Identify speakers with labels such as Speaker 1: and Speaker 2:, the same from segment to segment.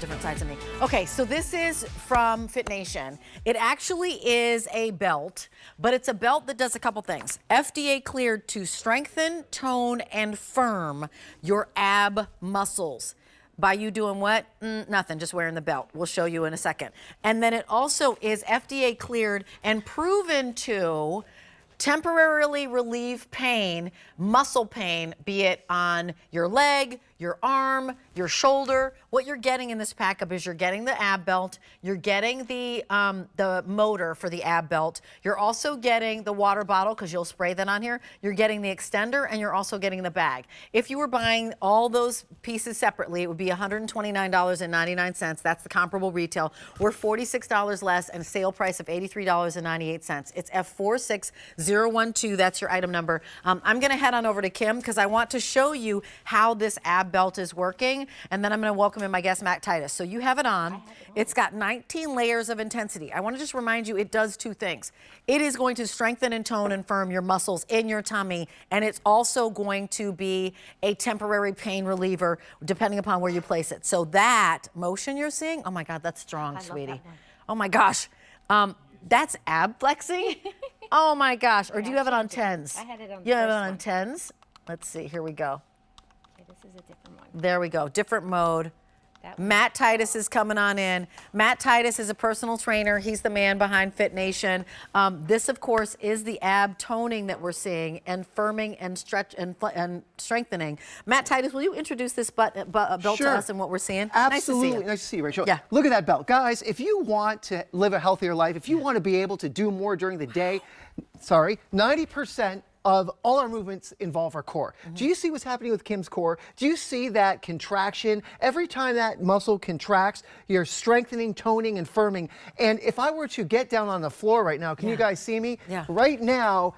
Speaker 1: different sides of me. Okay, so this is from FITNATION. It actually is a belt, but it's a belt that does a couple things. FDA cleared to strengthen, tone, and firm your ab muscles. By you doing what? Nothing, just wearing the belt. We'll show you in a second. And then it also is FDA cleared and proven to temporarily relieve pain, muscle pain, be it on your leg, your arm, your shoulder. What you're getting in this pack-up is you're getting the ab belt, you're getting the motor for the ab belt, you're also getting the water bottle because you'll spray that on here, you're getting the extender, and you're also getting the bag. If you were buying all those pieces separately, it would be $129.99. That's the comparable retail. We're $46 less and a sale price of $83.98. It's F46012. That's your item number. I'm going to head on over to Kim because I want to show you how this ab belt is working, and then I'm going to welcome in my guest, Matt Titus. So you have it on. It's got 19 layers of intensity. I want to just remind you, it does two things. It is going to strengthen and tone and firm your muscles in your tummy, and it's also going to be a temporary pain reliever depending upon where you place it. So that motion you're seeing, oh my God, that's strong, sweetie. Oh my gosh. That's ab flexing? Oh my gosh. Or do you have it on 10s?
Speaker 2: I had it on
Speaker 1: You have it on 10s? Let's see. Here we go.
Speaker 2: Okay, this is a different one.
Speaker 1: There we go. Different mode. Matt Titus is coming on in. Matt Titus is a personal trainer. He's the man behind FITNATION. This, of course, is the ab toning that we're seeing and firming and stretch and strengthening. Matt Titus, will you introduce this belt to us and what we're seeing?
Speaker 3: Absolutely. Nice to see you, Rachel.
Speaker 1: Yeah.
Speaker 3: Look at that belt. Guys, if you want to live a healthier life, if you want to be able to do more during the day, 90% of all our movements involve our core. Do you see what's happening with Kim's core? Do you see that contraction? Every time that muscle contracts, you're strengthening, toning, and firming. And if I were to get down on the floor right now, can you guys see me?
Speaker 1: Yeah.
Speaker 3: Right now,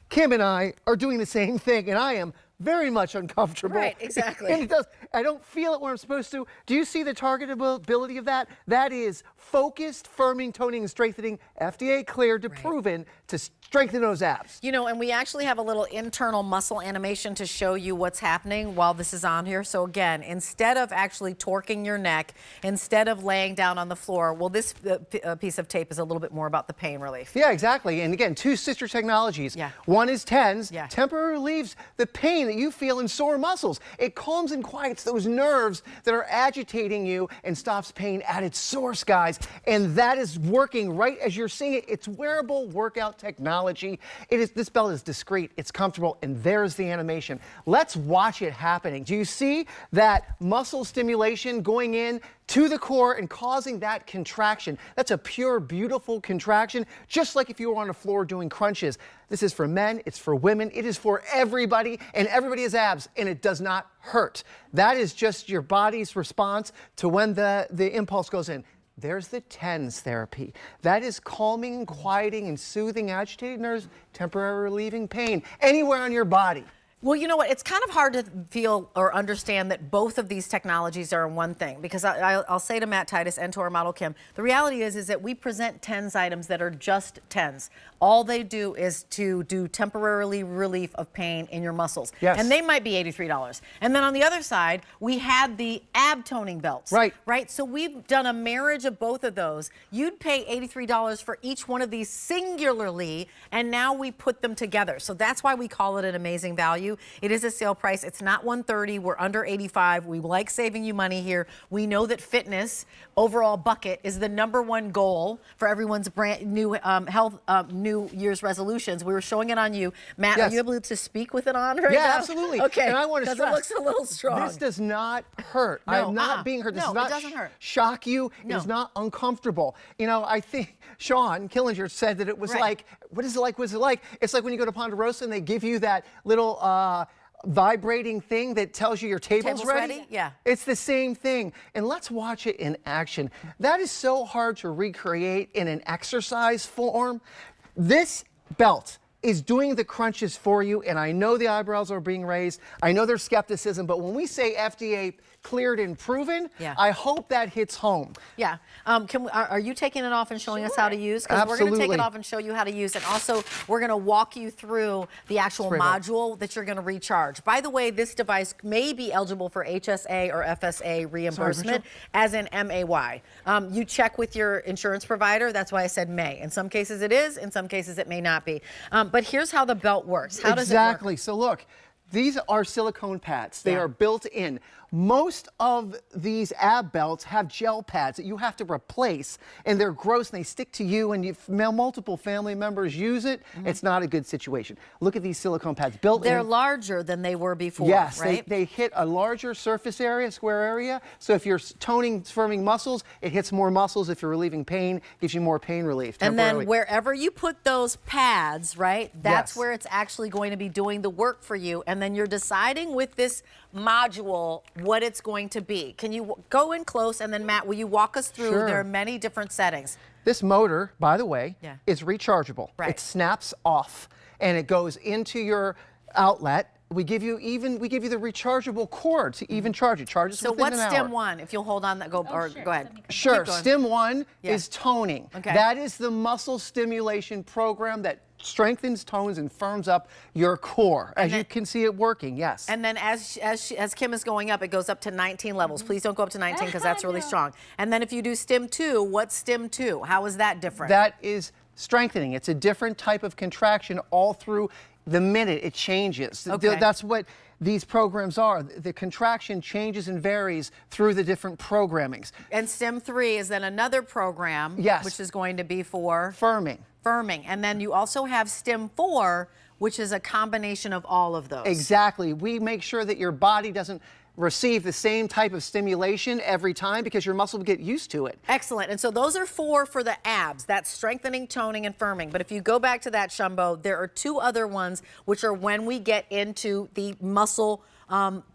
Speaker 3: Kim and I are doing the same thing, and I am very much uncomfortable.
Speaker 1: Right, exactly.
Speaker 3: And it does. I don't feel it where I'm supposed to. Do you see the targetability of that? That is focused, firming, toning, and strengthening, FDA cleared to proven to strengthen those abs.
Speaker 1: You know, and we actually have a little internal muscle animation to show you what's happening while this is on here. So again, instead of actually torquing your neck, instead of laying down on the floor, well, this piece of tape is a little bit more about the pain relief.
Speaker 3: Yeah, exactly. And again, two sister technologies.
Speaker 1: Yeah.
Speaker 3: One is TENS,
Speaker 1: Yeah.
Speaker 3: temporarily relieves the pain that you feel in sore muscles. It calms and quiets those nerves that are agitating you and stops pain at its source, guys. And that is working right as you're seeing it. It's wearable workout technology. This belt is discreet, it's comfortable, and there's the animation. Let's watch it happening. Do you see that muscle stimulation going in to the core and causing that contraction? That's a pure, beautiful contraction, just like if you were on the floor doing crunches. This is for men, it's for women, it is for everybody, and everybody has abs, and it does not hurt. That is just your body's response to when the impulse goes in. There's the TENS therapy. That is calming, quieting, and soothing agitated nerves, temporarily relieving pain anywhere on your body.
Speaker 1: Well, you know what? It's kind of hard to feel or understand that both of these technologies are in one thing, because I'll say to Matt Titus and to our model Kim, the reality is that we present TENS items that are just TENS. All they do is to do temporarily relief of pain in your muscles.
Speaker 3: Yes.
Speaker 1: And they might be $83. And then on the other side, we had the ab toning belts.
Speaker 3: Right.
Speaker 1: Right? So we've done a marriage of both of those. You'd pay $83 for each one of these singularly, and now we put them together. So that's why we call it an amazing value. It is a sale price. It's not $130. We're under $85. We like saving you money here. We know that fitness overall bucket is the #1 goal for everyone's brand new New Year's resolutions. We were showing it on you. Matt,
Speaker 3: Yes.
Speaker 1: are you able to speak with it on right now?
Speaker 3: Yeah, absolutely.
Speaker 1: Okay.
Speaker 3: And I want to stress,
Speaker 1: it looks a little strong.
Speaker 3: this does not hurt.
Speaker 1: No,
Speaker 3: I'm not being hurt. This
Speaker 1: no,
Speaker 3: does not
Speaker 1: it doesn't hurt.
Speaker 3: shock you.
Speaker 1: No.
Speaker 3: It is not uncomfortable. You know, I think Sean Killinger said that it was like, what is it like? What is it like? It's like when you go to Ponderosa and they give you that little vibrating thing that tells you your table's ready?
Speaker 1: Yeah.
Speaker 3: It's the same thing. And let's watch it in action. That is so hard to recreate in an exercise form. This belt is doing the crunches for you, and I know the eyebrows are being raised. I know there's skepticism, but when we say FDA cleared and proven.
Speaker 1: Yeah.
Speaker 3: I hope that hits home.
Speaker 1: Yeah. Are you taking it off and showing us how to use? Because we're going to take it
Speaker 3: Absolutely.
Speaker 1: off and show you how to use. And also, we're going to walk you through the actual
Speaker 3: Spray bottle.
Speaker 1: module that you're going to recharge. By the way, this device may be eligible for HSA or FSA reimbursement, as in MAY. You check with your insurance provider. That's why I said may. In some cases it is. In some cases it may not be. But here's how the belt works. How does it work?
Speaker 3: Exactly. So look, these are silicone pads. They
Speaker 1: Yeah.
Speaker 3: are built in. Most of these ab belts have gel pads that you have to replace, and they're gross and they stick to you, and if multiple family members use it, it's not a good situation. Look at these silicone pads built in.
Speaker 1: They're larger than they were before,
Speaker 3: Yes,
Speaker 1: right?
Speaker 3: they hit a larger surface area, square area. So if you're toning, firming muscles, it hits more muscles. If you're relieving pain, gives you more pain relief.
Speaker 1: And
Speaker 3: temporarily.
Speaker 1: then wherever you put those pads, right, that's
Speaker 3: Yes.
Speaker 1: where it's actually going to be doing the work for you. And then you're deciding with this module what it's going to be. Can you go in close, and then Matt, will you walk us through?
Speaker 3: Sure.
Speaker 1: There are many different settings.
Speaker 3: This motor, by the way,
Speaker 1: Yeah.
Speaker 3: is rechargeable.
Speaker 1: Right.
Speaker 3: It snaps off and it goes into your outlet. We give you the rechargeable cord to even charge it. Charges
Speaker 1: So
Speaker 3: within
Speaker 1: what's
Speaker 3: an hour.
Speaker 1: stem one? If you'll hold on that, go
Speaker 2: sure.
Speaker 1: go ahead.
Speaker 3: Sure.
Speaker 1: Keep going.
Speaker 3: Stem 1
Speaker 1: Yeah.
Speaker 3: is toning.
Speaker 1: Okay.
Speaker 3: That is the muscle stimulation program that strengthens, tones, and firms up your core. As
Speaker 1: then-
Speaker 3: you can see it working, yes.
Speaker 1: And then as Kim is going up, it goes up to 19 levels. Please don't go up to 19 because that's really
Speaker 2: No.
Speaker 1: strong. And then if you do stem 2, what's stem 2? How is that different?
Speaker 3: That is strengthening. It's a different type of contraction all through the minute. It changes.
Speaker 1: Okay.
Speaker 3: That's what these programs are. The contraction changes and varies through the different programmings.
Speaker 1: And stem 3 is then another program,
Speaker 3: Yes.
Speaker 1: which is going to be for
Speaker 3: Firming.
Speaker 1: firming. And then you also have stem 4, which is a combination of all of those.
Speaker 3: Exactly. We make sure that your body doesn't receive the same type of stimulation every time because your muscle will get used to it.
Speaker 1: Excellent. And so those are 4 for the abs. That's strengthening, toning, and firming. But if you go back to that, Shumbo, there are 2 other ones, which are when we get into the muscle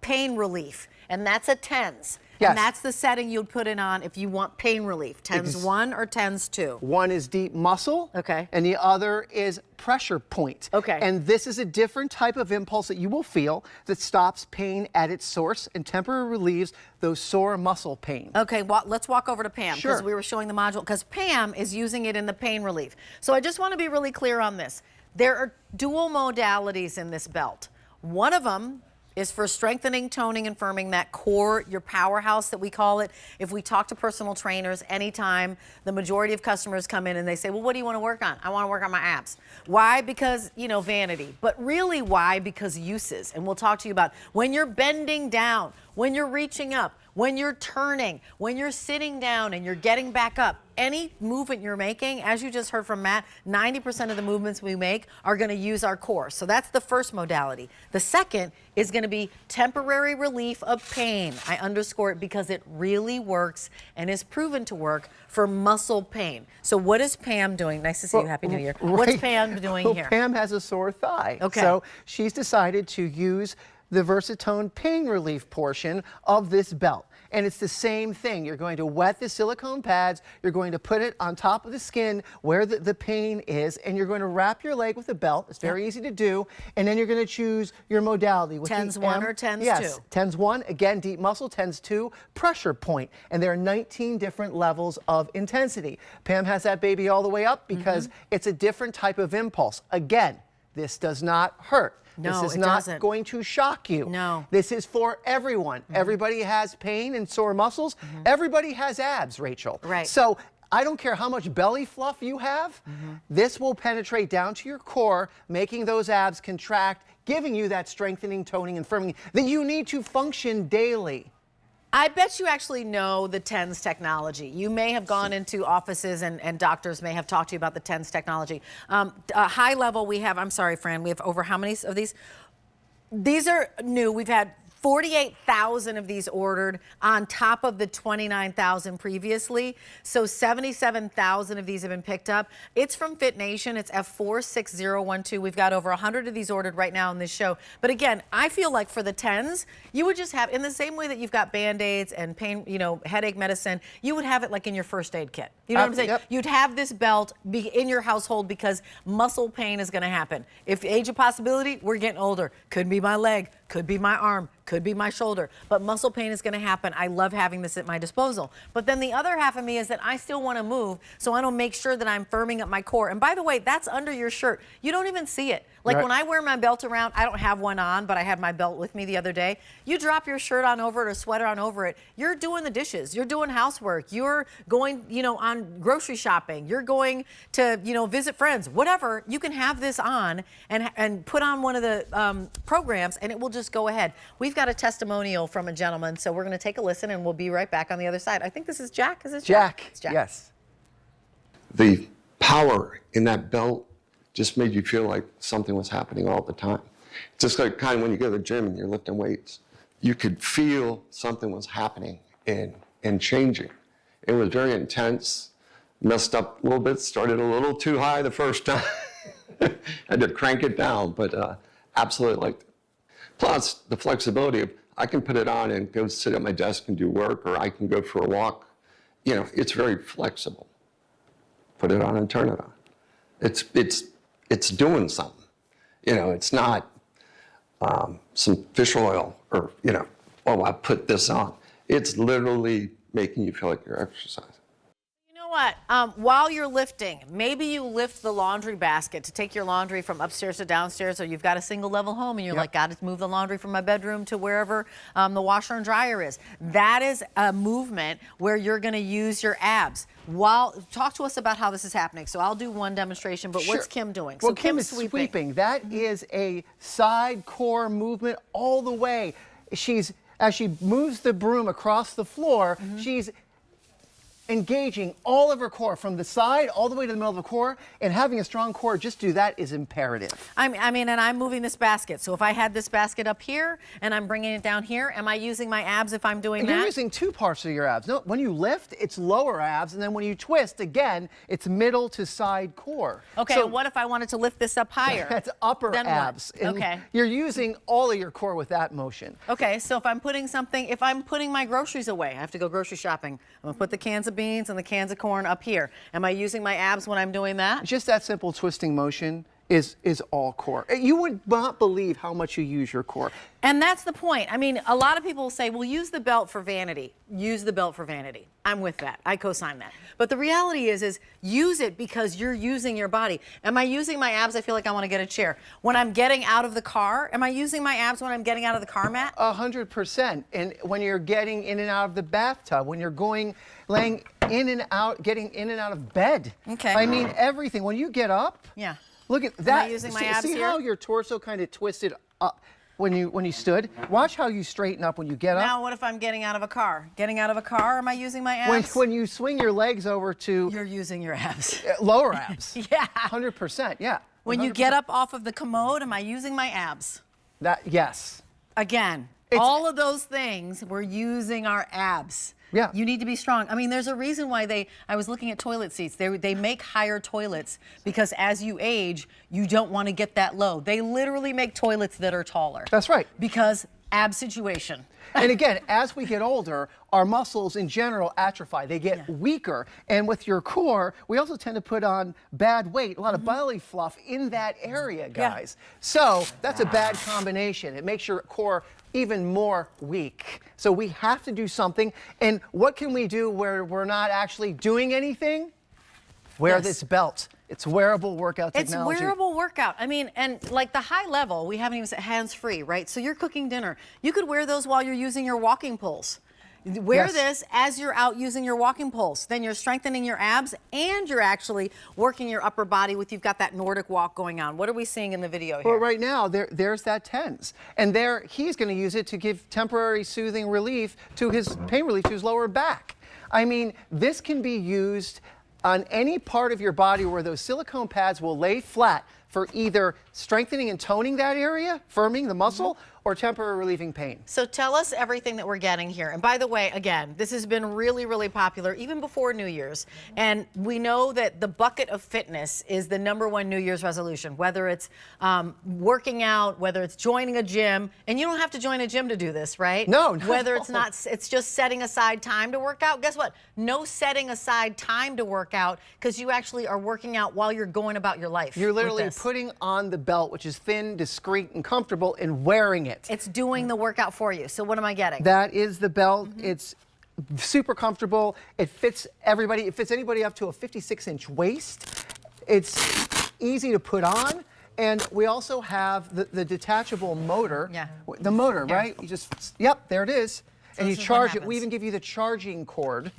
Speaker 1: pain relief. And that's a TENS.
Speaker 3: Yes.
Speaker 1: And that's the setting you'd put it on if you want pain relief. TENS 1 or TENS 2?
Speaker 3: One is deep muscle,
Speaker 1: Okay.
Speaker 3: and the other is pressure point.
Speaker 1: Okay.
Speaker 3: And this is a different type of impulse that you will feel that stops pain at its source and temporarily relieves those sore muscle pain.
Speaker 1: Okay, well, let's walk over to Pam because
Speaker 3: Sure.
Speaker 1: we were showing the module, because Pam is using it in the pain relief. So I just want to be really clear on this. There are dual modalities in this belt. One of them is for strengthening, toning, and firming that core, your powerhouse that we call it. If we talk to personal trainers anytime, the majority of customers come in and they say, well, what do you want to work on? I want to work on my abs. Why? Because, you know, vanity. But really why? Because uses. And we'll talk to you about when you're bending down, when you're reaching up, when you're turning, when you're sitting down and you're getting back up. Any movement you're making, as you just heard from Matt, 90% of the movements we make are going to use our core. So that's the first modality. The second is going to be temporary relief of pain. I underscore it because it really works and is proven to work for muscle pain. So what is Pam doing? Nice to see you. Happy New Year. What's
Speaker 3: Right.
Speaker 1: Pam doing
Speaker 3: Well,
Speaker 1: here?
Speaker 3: Pam has a sore thigh.
Speaker 1: Okay.
Speaker 3: So she's decided to use the Versatone pain relief portion of this belt. And it's the same thing. You're going to wet the silicone pads, you're going to put it on top of the skin where the pain is, and you're going to wrap your leg with a belt. It's very easy to do. And then you're going to choose your modality. With
Speaker 1: TENS
Speaker 3: the
Speaker 1: 1
Speaker 3: M-
Speaker 1: or TENS
Speaker 3: Yes,
Speaker 1: 2?
Speaker 3: TENS 1, again, deep muscle, TENS 2, pressure point. And there are 19 different levels of intensity. Pam has that baby all the way up because it's a different type of impulse. Again, this does not hurt.
Speaker 1: No,
Speaker 3: this is
Speaker 1: it
Speaker 3: not
Speaker 1: doesn't.
Speaker 3: going to shock you.
Speaker 1: No.
Speaker 3: This is for everyone. Everybody has pain and sore muscles. Everybody has abs, Rachel.
Speaker 1: Right.
Speaker 3: So I don't care how much belly fluff you have, this will penetrate down to your core, making those abs contract, giving you that strengthening, toning, and firming that you need to function daily.
Speaker 1: I bet you actually know the TENS technology. You may have gone into offices and doctors may have talked to you about the TENS technology. High level, we have, I'm sorry, Fran, we have over how many of these? These are new. We've had 48,000 of these ordered on top of the 29,000 previously. So 77,000 of these have been picked up. It's from FITNATION. It's F46012. We've got over 100 of these ordered right now in this show. But again, I feel like for the TENS, you would just have, in the same way that you've got Band-Aids and pain, you know, headache medicine, you would have it like in your first aid kit. You know what I'm saying?
Speaker 3: Yep.
Speaker 1: You'd have this belt in your household because muscle pain is going to happen. If age of possibility, we're getting older. Could be my leg, could be my arm, could be my shoulder, but muscle pain is gonna happen. I love having this at my disposal. But then the other half of me is that I still wanna move, so I don't make sure that I'm firming up my core. And by the way, that's under your shirt. You don't even see it. Like when I wear my belt around, I don't have one on, but I had my belt with me the other day. You drop your shirt on over it or sweater on over it, you're doing the dishes, you're doing housework, you're going, you know, on grocery shopping, you're going to, you know, visit friends, whatever. You can have this on and put on one of the programs and it will just go ahead. We've got a testimonial from a gentleman, so we're gonna take a listen and we'll be right back on the other side. I think this is Jack, is this Jack?
Speaker 3: Jack,
Speaker 1: It's Jack.
Speaker 3: yes.
Speaker 4: The power in that belt just made you feel like something was happening all the time. It's just like kind of when you go to the gym and you're lifting weights, you could feel something was happening and changing. It was very intense, messed up a little bit, started a little too high the first time. Had to crank it down, but absolutely liked it. Plus the flexibility of I can put it on and go sit at my desk and do work, or I can go for a walk. You know, it's very flexible. Put it on and turn it on. It's doing something. You know, it's not some fish oil or, you know, oh, I put this on. It's literally making you feel like you're exercising.
Speaker 1: You know what? While you're lifting, maybe you lift the laundry basket to take your laundry from upstairs to downstairs, or you've got a single level home and you're like, got to move the laundry from my bedroom to wherever the washer and dryer is. That is a movement where you're going to use your abs. Talk to us about how this is happening. So I'll do one demonstration, but what's Kim doing?
Speaker 3: Well,
Speaker 1: So
Speaker 3: Kim is sweeping. That is a side core movement all the way. As she moves the broom across the floor, she's engaging all of her core from the side all the way to the middle of the core, and having a strong core, just do that is imperative.
Speaker 1: I mean, and I'm moving this basket. So if I had this basket up here and I'm bringing it down here, am I using my abs if I'm doing that?
Speaker 3: You're using two parts of your abs. No, when you lift, it's lower abs, and then when you twist, again, it's middle to side core.
Speaker 1: Okay,
Speaker 3: so
Speaker 1: what if I wanted to lift this up higher?
Speaker 3: That's upper
Speaker 1: Then what?
Speaker 3: abs. And
Speaker 1: Okay.
Speaker 3: You're using all of your core with that motion.
Speaker 1: Okay, so if I'm putting my groceries away, I have to go grocery shopping. I'm gonna put the cans of beans and the cans of corn up here. Am I using my abs when I'm doing that?
Speaker 3: Just that simple twisting motion is all core. You would not believe how much you use your core.
Speaker 1: And that's the point. I mean, a lot of people will say, well, use the belt for vanity. Use the belt for vanity. I'm with that. I co-sign that. But the reality is use it because you're using your body. Am I using my abs? I feel like I want to get a chair. When I'm getting out of the car, am I using my abs when I'm getting out of the car mat?
Speaker 3: 100%. And when you're getting in and out of the bathtub, when you're laying in and out, getting in and out of bed.
Speaker 1: Okay.
Speaker 3: I mean, everything. When you get up,
Speaker 1: Yeah.
Speaker 3: look at that.
Speaker 1: Am I using my abs
Speaker 3: see
Speaker 1: here?
Speaker 3: how your torso kind of twisted up when you stood? Watch how you straighten up when you get up.
Speaker 1: Now, what if I'm getting out of a car? Getting out of a car, am I using my abs?
Speaker 3: When you swing your legs over to
Speaker 1: You're using your abs.
Speaker 3: lower abs.
Speaker 1: Yeah.
Speaker 3: 100%, yeah.
Speaker 1: When you
Speaker 3: 100%.
Speaker 1: get up off of the commode, am I using my abs?
Speaker 3: Yes.
Speaker 1: Again, all of those things, we're using our abs.
Speaker 3: Yeah.
Speaker 1: You need to be strong. I mean, there's a reason why I was looking at toilet seats. They make higher toilets because as you age, you don't want to get that low. They literally make toilets that are taller.
Speaker 3: That's right.
Speaker 1: Because ab situation.
Speaker 3: And again, as we get older, our muscles in general atrophy. They get weaker. And with your core, we also tend to put on bad weight, a lot of belly fluff in that area, guys. So that's a bad combination. It makes your core even more weak. So we have to do something. And what can we do where we're not actually doing anything? Wear this belt. It's wearable workout technology.
Speaker 1: It's wearable workout. I mean, and like the high level, we haven't even said hands-free, right? So you're cooking dinner. You could wear those while you're using your walking poles. Wear this as you're out using your walking poles. Then you're strengthening your abs and you're actually working your upper body with, you've got that Nordic walk going on. What are we seeing in the video here?
Speaker 3: Well, right now, there's that TENS. And there, he's going to use it to give temporary soothing relief to his pain relief to his lower back. I mean, this can be used on any part of your body where those silicone pads will lay flat for either strengthening and toning that area, firming the muscle, or temporary relieving pain.
Speaker 1: So tell us everything that we're getting here. And by the way, again, this has been really, really popular even before New Year's. And we know that the bucket of fitness is the #1 New Year's resolution, whether it's working out, whether it's joining a gym. And you don't have to join a gym to do this, right?
Speaker 3: No.
Speaker 1: Whether it's just setting aside time to work out. Guess what? No setting aside time to work out because you actually are working out while you're going about your life.
Speaker 3: You're literally putting on the belt, which is thin, discreet, and comfortable, and wearing it. it.
Speaker 1: It's doing the workout for you. So what am I getting?
Speaker 3: That is the belt. It's super comfortable. It fits everybody. It fits anybody up to a 56-inch waist. It's easy to put on. And we also have the detachable motor.
Speaker 1: Yeah.
Speaker 3: The motor,
Speaker 1: Here.
Speaker 3: right? You just, yep, there it is. And you
Speaker 1: this is what
Speaker 3: charge it. We
Speaker 1: happens.
Speaker 3: even give you the charging cord.